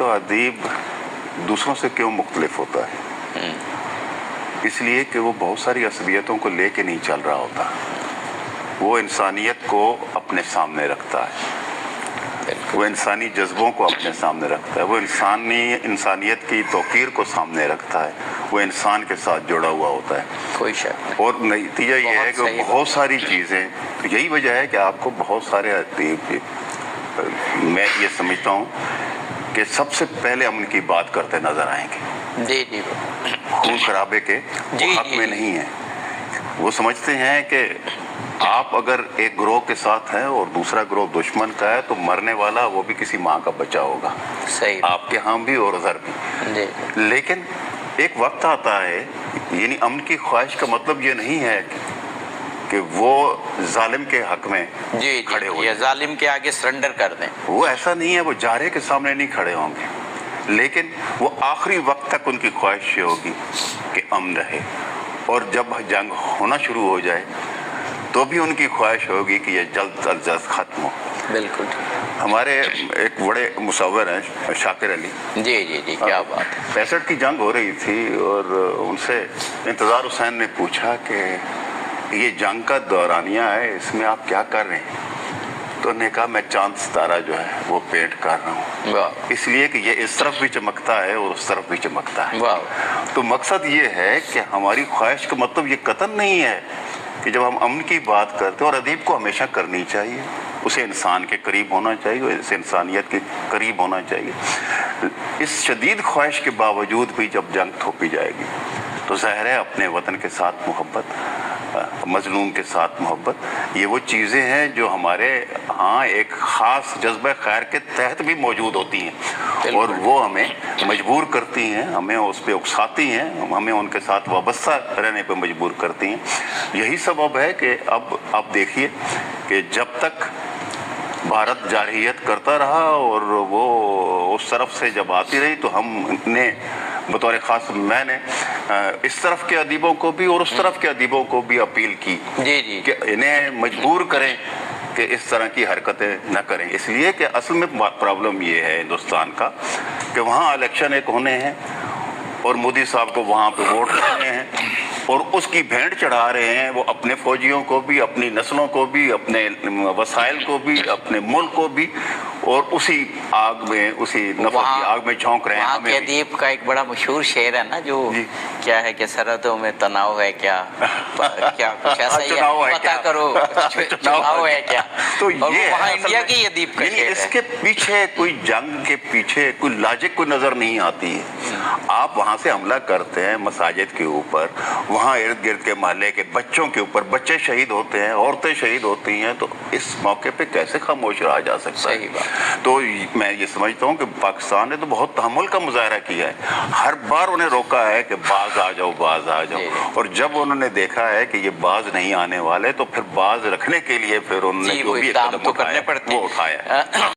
तो अदीब दूसरों से क्यों मुख्तलिफ होता है? इसलिए कि वो बहुत सारी असलियतों को लेके नहीं चल रहा होता, वो इंसानियत को अपने सामने रखता है, वो इंसानी जज्बों को अपने सामने रखता है, वो इंसानियत की तौकीर को सामने रखता है, वो इंसान के साथ जुड़ा हुआ होता है। कोई शक और नतीजा ये है कि बहुत सारी चीज़ें, तो यही वजह है कि आपको बहुत सारे मैं ये समझता हूँ कि सबसे पहले हम उनकी बात करते नजर आएंगे। जी जी, खून खराबे के हक में नहीं है। वो समझते हैं कि आप अगर एक ग्रोह के साथ हैं और दूसरा ग्रोह दुश्मन का है तो मरने वाला वो भी किसी माँ का बच्चा होगा, सही, आपके यहाँ भी और उधर भी। लेकिन एक वक्त आता है, यानी अमन की ख्वाहिश का मतलब ये नहीं है कि वो जालिम के हक में खड़े हो, जालिम के आगे सरेंडर कर दें। वो ऐसा नहीं है, वो जारे के सामने नहीं खड़े होंगे, लेकिन वो आखिरी वक्त तक उनकी ख्वाहिश ये होगी कि अमन रहे, और जब जंग होना शुरू हो जाए तो भी उनकी ख्वाहिश होगी कि ये जल्द अज जल्द ख़त्म हो। बिल्कुल। हमारे एक बड़े मुसव्विर हैं शाकिर अली, जी जी जी, क्या बात है। 65 की जंग हो रही थी और उनसे इंतज़ार हुसैन ने पूछा कि ये जंग का दौरानिया है, इसमें आप क्या कर रहे हैं? तो उन्होंने कहा मैं चांद सितारा जो है वो पेंट कर रहा हूँ, इसलिए कि ये इस तरफ भी चमकता है और उस तरफ भी चमकता है। तो मकसद ये है कि हमारी ख्वाहिश का मतलब ये कतन नहीं है कि जब हम अमन की बात करते हैं, और अदीब को हमेशा करनी चाहिए, उसे इंसान के करीब होना चाहिए, उसे इंसानियत के करीब होना चाहिए। इस शदीद ख्वाहिश के बावजूद भी जब जंग थोपी जाएगी तो ज़ाहिर है अपने वतन के साथ मोहब्बत, मजलूम के साथ मोहब्बत, ये वो चीज़ें हैं जो हमारे यहाँ एक ख़ास जज्बा खैर के तहत भी मौजूद होती हैं, और वो हमें मजबूर करती हैं, हमें उस पर उकसाती हैं, हमें उनके साथ वाबस्ता रहने पर मजबूर करती हैं। यही सबब है कि अब आप देखिए कि जब तक भारत जारहियत करता रहा और वो उस तरफ से जब आती रही तो हमने बतौर ख़ास मैंने इस तरफ के अदीबों को भी और उस तरफ के अदीबों को भी अपील की कि इन्हें मजबूर करें कि इस तरह की हरकतें न करें, इसलिए कि असल में प्रॉब्लम ये है हिंदुस्तान का कि वहाँ इलेक्शन एक होने हैं और मोदी साहब को वहाँ पे वोट करने हैं और उसकी भेंट चढ़ा रहे हैं वो अपने फौजियों को भी, अपनी नस्लों को भी, अपने वसाइल को भी, अपने मुल्क को भी, और उसी आग में, उसी नफरत की आग में झोंक रहे हैं। वहाँ के अदीब का एक बड़ा मशहूर शेर है ना, जो क्या है कि सरहदों में तनाव है क्या, क्या कुछ ऐसा ही है, पता करो चुनाव है क्या। तो ये वहाँ इंडिया की अदीब का शेर है। इसके पीछे कोई जंग के पीछे कोई लॉजिक कोई नजर नहीं आती है। आप वहाँ से हमला करते हैं मसाजिद के ऊपर, वहाँ इर्द गिर्द के मोहल्ले के बच्चों के ऊपर, बच्चे शहीद होते हैं, औरतें शहीद होती हैं, तो इस मौके पे कैसे खामोश रहा जा सकता है? तो मैं ये समझता हूँ कि पाकिस्तान ने तो बहुत तहम्मुल का मुजाहरा किया है, हर बार उन्हें रोका है कि बाज आ जाओ, बाज आ जाओ, और जब उन्होंने देखा है कि ये बाज नहीं आने वाले तो फिर बाज रखने के लिए फिर उन्होंने जो भी कदम उठाया वो उठाया।